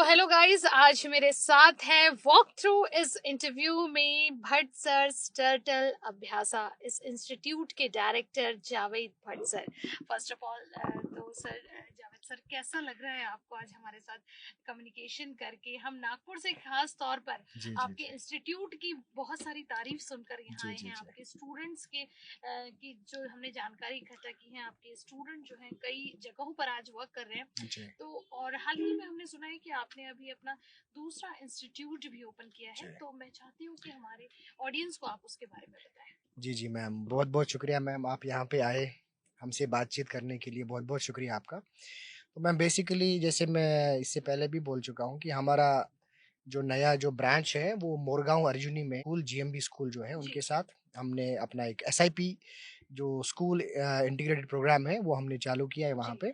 तो hello guys, आज मेरे साथ है वॉक थ्रू इस इंटरव्यू में भट्ट सर स्टर्टल अभ्यासा इस इंस्टीट्यूट के director Javed Bhatt sir. First of all तो सर जावेद सर, कैसा लग रहा है आपको आज हमारे साथ कम्युनिकेशन करके? हम नागपुर से खास तौर पर आपके इंस्टीट्यूट की बहुत सारी तारीफ सुनकर यहाँ आए हैं। आपके स्टूडेंट्स के की जो हमने जानकारी इकट्ठा की है, आपके स्टूडेंट जो हैं कई जगहों पर आज वर्क कर रहे हैं। तो और हाल ही में हमने सुना है कि आपने अभी अपना दूसरा इंस्टीट्यूट भी ओपन किया है, तो मैं चाहती हूँ कि हमारे ऑडियंस को आप उसके बारे में बताएं। जी मैम, बहुत बहुत शुक्रिया मैम, आप यहाँ पे आए हमसे बातचीत करने के लिए, बहुत बहुत शुक्रिया आपका। तो मैम बेसिकली जैसे मैं इससे पहले भी बोल चुका हूँ कि हमारा जो नया जो ब्रांच है वो मोरगांव अर्जुनी में स्कूल जीएमबी स्कूल जो है उनके साथ हमने अपना एक एसआईपी जो स्कूल इंटीग्रेटेड प्रोग्राम है वो हमने चालू किया है वहाँ पे।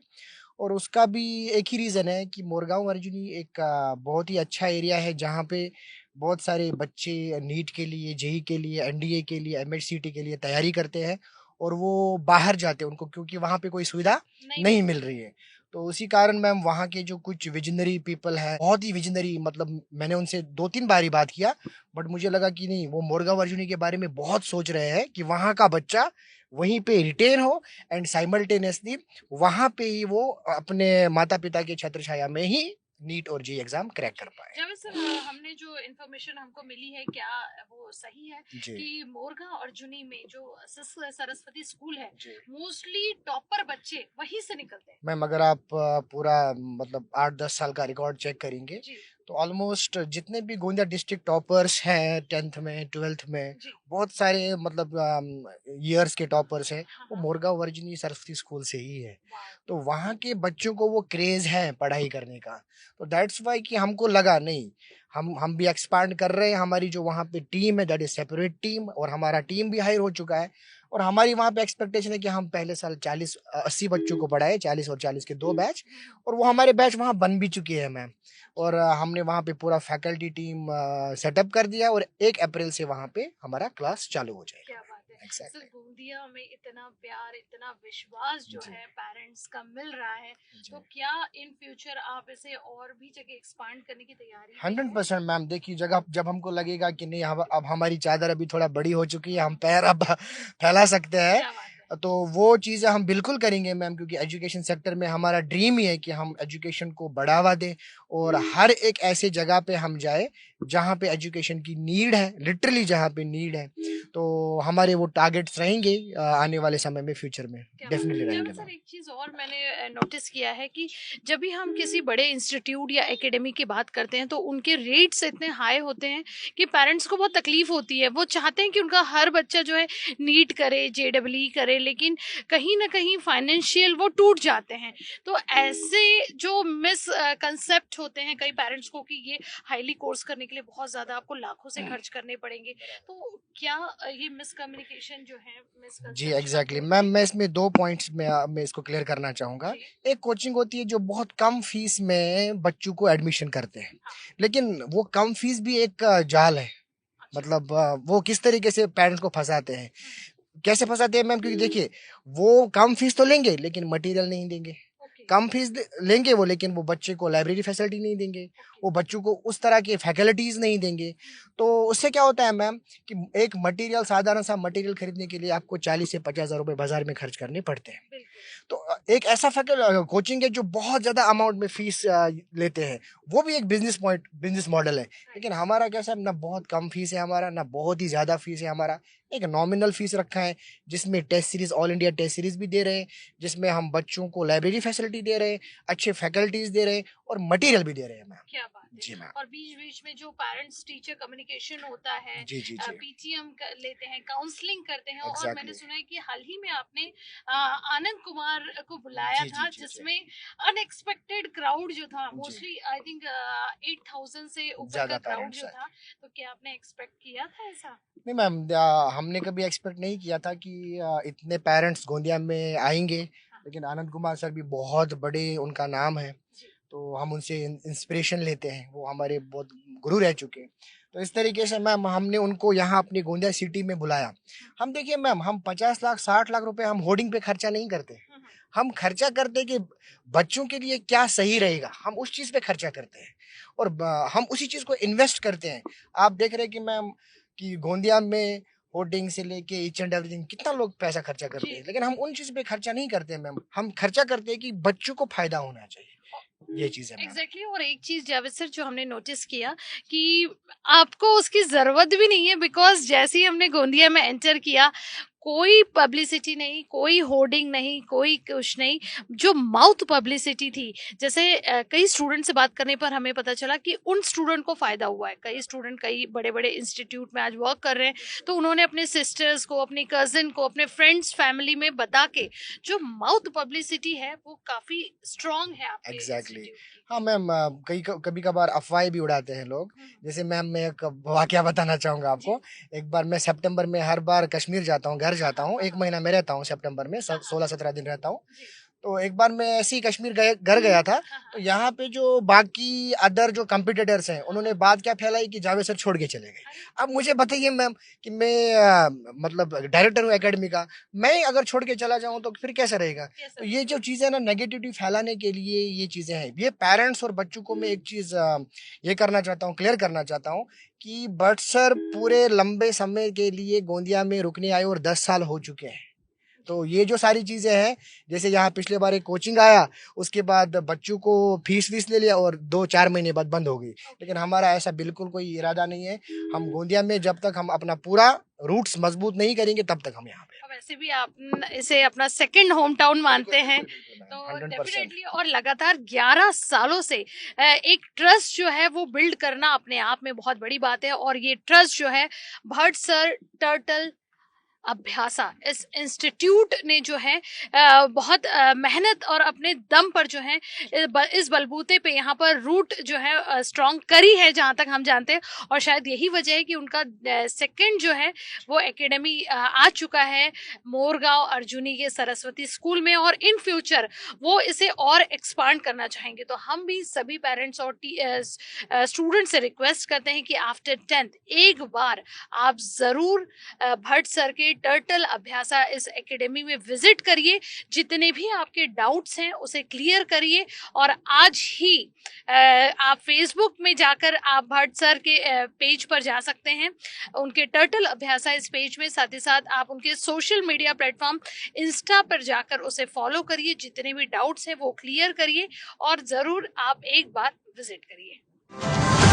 और उसका भी एक ही रीज़न है कि मोरगांव अर्जुनी एक बहुत ही अच्छा एरिया है जहाँ पे बहुत सारे बच्चे नीट के लिए, जेई के लिए, एनडीए के लिए, एमएचसीटी के लिए तैयारी करते हैं और वो बाहर जाते हैं उनको क्योंकि वहाँ पे कोई सुविधा नहीं मिल रही है। तो उसी कारण मैम वहाँ के जो कुछ विजनरी पीपल है, बहुत ही विजनरी, मतलब मैंने उनसे 2-3 बार ही बात किया, बट मुझे लगा कि नहीं, वो मोरगांव अर्जुनी के बारे में बहुत सोच रहे हैं कि वहाँ का बच्चा वहीं पे रिटेन हो एंड साइमल्टेनियसली वहां पे ही वो अपने माता पिता के छत्र छाया में ही नीट और जी एग्जाम क्रैक कर पाए। जब सर हमने जो इन्फॉर्मेशन हमको मिली है, क्या वो सही है कि मोरगांव अर्जुनी में जो सरस्वती स्कूल है मोस्टली टॉपर बच्चे वहीं से निकलते हैं? मैम अगर आप पूरा मतलब 8-10 साल का रिकॉर्ड चेक करेंगे तो ऑलमोस्ट जितने भी गोंदिया डिस्ट्रिक्ट टॉपर्स हैं 10th में 12th में, बहुत सारे मतलब ईयर्स के टॉपर्स हैं वो मोरगांव वर्जिनी सरस्वती स्कूल से ही है। तो वहाँ के बच्चों को वो क्रेज है पढ़ाई करने का, तो दैट्स वाई कि हमको लगा नहीं, हम भी एक्सपांड कर रहे हैं। हमारी जो वहाँ पे टीम है दैट इज सेपरेट टीम, और हमारा टीम भी हायर हो चुका है। और हमारी वहाँ पे एक्सपेक्टेशन है कि हम पहले साल 40-80 बच्चों को पढ़ाए, 40 और 40 के 2 बैच, और वो हमारे बैच वहाँ बन भी चुके हैं मैम। और हमने वहाँ पे पूरा फैकल्टी टीम सेटअप कर दिया और 1 अप्रैल से वहाँ पे हमारा क्लास चालू हो जाएगा। क्या बात है। Exactly. सर गोंदिया में इतना प्यार, इतना विश्वास जो है पेरेंट्स का मिल रहा है, तो क्या इन फ्यूचर आप इसे और भी जगह एक्सपांड करने की तैयारी? 100% मैम, देखिए जगह जब हमको लगेगा कि नहीं अब हमारी चादर अभी थोड़ा बड़ी हो चुकी है, हम पैर अब फैला सकते हैं, तो वो चीज़ें हम बिल्कुल करेंगे मैम, क्योंकि एजुकेशन सेक्टर में हमारा ड्रीम ही है कि हम एजुकेशन को बढ़ावा दें और हर एक ऐसे जगह पे हम जाए जहाँ पे एजुकेशन की नीड है, लिटरली जहाँ पे नीड है। तो हमारे वो टारगेट्स रहेंगे आने वाले समय में, फ्यूचर में डेफिनेटली रहेंगे। सर एक चीज़ और मैंने नोटिस किया है कि जब भी हम किसी बड़े इंस्टीट्यूट या एकेडमी की बात करते हैं तो उनके रेट्स इतने हाई होते हैं कि पेरेंट्स को बहुत तकलीफ होती है। वो चाहते हैं कि उनका हर बच्चा जो है नीट करे, जेडब्ल्यू करे, लेकिन कहीं ना कहीं फाइनेंशियल वो टूट जाते हैं। तो ऐसे जो मिस कंसेप्ट होते हैं कई पेरेंट्स को कि ये हाईली कोर्स करने के लिए बहुत ज़्यादा आपको लाखों से खर्च करने पड़ेंगे, तो क्या ये मिसकम्युनिकेशन जो है जी एग्जैक्टली मैम, मैं इसमें 2 पॉइंट्स में मैं इसको क्लियर करना चाहूँगा। एक कोचिंग होती है जो बहुत कम फीस में बच्चों को एडमिशन करते हैं, लेकिन वो कम फीस भी एक जाल है। मतलब वो किस तरीके से पेरेंट्स को फंसाते हैं, कैसे फंसाते हैं मैम, क्योंकि देखिए वो कम फीस तो लेंगे लेकिन मटेरियल नहीं देंगे, कम फीस लेंगे वो, लेकिन वो बच्चे को लाइब्रेरी फैसिलिटी नहीं देंगे, वो बच्चों को उस तरह के फैकल्टीज नहीं देंगे। तो उससे क्या होता है मैम कि एक मटेरियल, साधारण सा मटेरियल खरीदने के लिए आपको 40 से 50 हज़ार रुपए बाजार में खर्च करने पड़ते हैं। तो एक ऐसा कोचिंग है जो बहुत ज्यादा अमाउंट में फीस लेते हैं, वो भी एक बिजनेस मॉडल है। लेकिन हमारा कैसा है ना, बहुत कम फीस है हमारा, ना बहुत ही ज्यादा फीस है हमारा, एक नॉमिनल फीस रखा है जिसमें test series, all India test series भी दे रहे हैं, जिसमें हम बच्चों को लाइब्रेरी फैसिलिटी दे रहे हैं, अच्छे फैकल्टीज दे रहे हैं और मटेरियल भी दे रहे हैं मैम। क्या बात है। जी मैम। और बीच बीच में जो पेरेंट्स टीचर कम्युनिकेशन होता है, पीटीएम लेते हैं, काउंसलिंग करते हैं, और मैंने सुना है कि हाल ही में आपने आनंद कुमार को बुलाया था, जिसमें अनएक्सपेक्टेड क्राउड जो था, मोस्टली आई थिंक 8,000 से ऊपर का क्राउड जो था, तो क्या आपने एक्सपेक्ट किया था ऐसा? नहीं मैम, हमने कभी एक्सपेक्ट नहीं किया था कि इतने पेरेंट्स गोंदिया में आएंगे, लेकिन आनंद कुमार सर भी बहुत बड़े, उनका नाम है, तो हम उनसे इंस्पिरेशन लेते हैं, वो हमारे बहुत गुरु रह चुके हैं। तो इस तरीके से मैम हमने उनको यहाँ अपनी गोंदिया सिटी में बुलाया। हम देखिए मैम, हम 50 लाख 60 लाख रुपए हम होर्डिंग पे खर्चा नहीं करते, हम खर्चा करते हैं कि बच्चों के लिए क्या सही रहेगा, हम उस चीज़ पे खर्चा करते हैं और हम उसी चीज़ को इन्वेस्ट करते हैं। आप देख रहे हैं कि मैम कि गोंदिया में होर्डिंग से लेके ईच एंड एवरीथिंग कितना लोग पैसा खर्चा करते हैं, लेकिन हम उन चीज़ पे खर्चा नहीं करते मैम। हम खर्चा करते हैं कि बच्चों को फायदा होना चाहिए, ये चीज़ है मैम। एग्जैक्टली और एक चीज जावेद सर जो हमने नोटिस किया कि आपको उसकी जरूरत भी नहीं है, बिकॉज जैसे ही हमने गोंदिया में एंटर किया कोई पब्लिसिटी नहीं, कोई होर्डिंग नहीं, कोई कुछ नहीं। जो माउथ पब्लिसिटी थी, जैसे कई स्टूडेंट से बात करने पर हमें पता चला कि उन स्टूडेंट को फायदा हुआ है। कई स्टूडेंट कई बड़े बड़े इंस्टीट्यूट में आज वर्क कर रहे हैं, तो उन्होंने अपने सिस्टर्स को, अपनी कजिन को, अपने फ्रेंड्स फैमिली में बता के जो माउथ पब्लिसिटी है वो काफी स्ट्रांग है आपके एग्जैक्टली इंस्टीट्यूट की। हाँ मैम, कई कभी कभार अफवाहें भी उड़ाते हैं लोग। जैसे मैम मैं एक वाकया बताना चाहूँगा आपको। एक बार मैं सितंबर में हर बार कश्मीर जाता हूँ, घर जाता हूँ, एक महीना में रहता हूँ सितंबर में, 16-17 दिन रहता हूँ। जी। तो एक बार मैं ऐसे ही कश्मीर घर गया था। तो यहाँ पे जो बाकी अदर जो कंपिटिटर्स हैं उन्होंने बात क्या फैलाई कि जावेद सर छोड़ के चले गए। अब मुझे बताइए मैम कि मैं मतलब डायरेक्टर हूँ एकेडमी का, मैं अगर छोड़ के चला जाऊँ तो फिर कैसा रहेगा। तो ये जो चीज़ें ना नेगेटिविटी फैलाने के लिए ये चीज़ें हैं। ये पेरेंट्स और बच्चों को मैं एक चीज़ ये करना चाहता हूँ, क्लियर करना चाहता हूँ कि बट सर पूरे लंबे समय के लिए गोंदिया में रुकने आए और 10 साल हो चुके हैं। तो ये जो सारी चीज़ें हैं, जैसे यहाँ पिछले बार एक कोचिंग आया, उसके बाद बच्चों को फीस ले लिया और 2-4 महीने बाद बंद हो गई। लेकिन हमारा ऐसा बिल्कुल कोई इरादा नहीं है। हम गोंदिया में जब तक हम अपना पूरा रूट्स मजबूत नहीं करेंगे तब तक हम यहाँ पे। अब वैसे भी आप इसे अपना सेकंड होम टाउन मानते हैं, तो 100%। डेफिनेटली और लगातार 11 सालों से एक ट्रस्ट जो है वो बिल्ड करना अपने आप में बहुत बड़ी बात है। और ये ट्रस्ट जो है भट्ट सर टर्टल अभ्यासा इस इंस्टीट्यूट ने जो है बहुत मेहनत और अपने दम पर जो है इस बलबूते पे यहाँ पर रूट जो है स्ट्रॉन्ग करी है, जहाँ तक हम जानते हैं। और शायद यही वजह है कि उनका सेकंड जो है वो एकेडमी आ चुका है मोरगांव अर्जुनी के सरस्वती स्कूल में, और इन फ्यूचर वो इसे और एक्सपांड करना चाहेंगे। तो हम भी सभी पेरेंट्स और स्टूडेंट से रिक्वेस्ट करते हैं कि आफ्टर 10th एक बार आप जरूर भट्ट सर के टर्टल अभ्यासा इस एकेडमी में विजिट करिए। जितने भी आपके डाउट्स हैं उसे क्लियर करिए। और आज ही आप फेसबुक में जाकर आप भट्ट सर के पेज पर जा सकते हैं, उनके टर्टल अभ्यासा इस पेज में। साथ ही साथ आप उनके सोशल मीडिया प्लेटफॉर्म इंस्टा पर जाकर उसे फॉलो करिए, जितने भी डाउट्स हैं वो क्लियर करिए और जरूर आप एक बार विजिट करिए।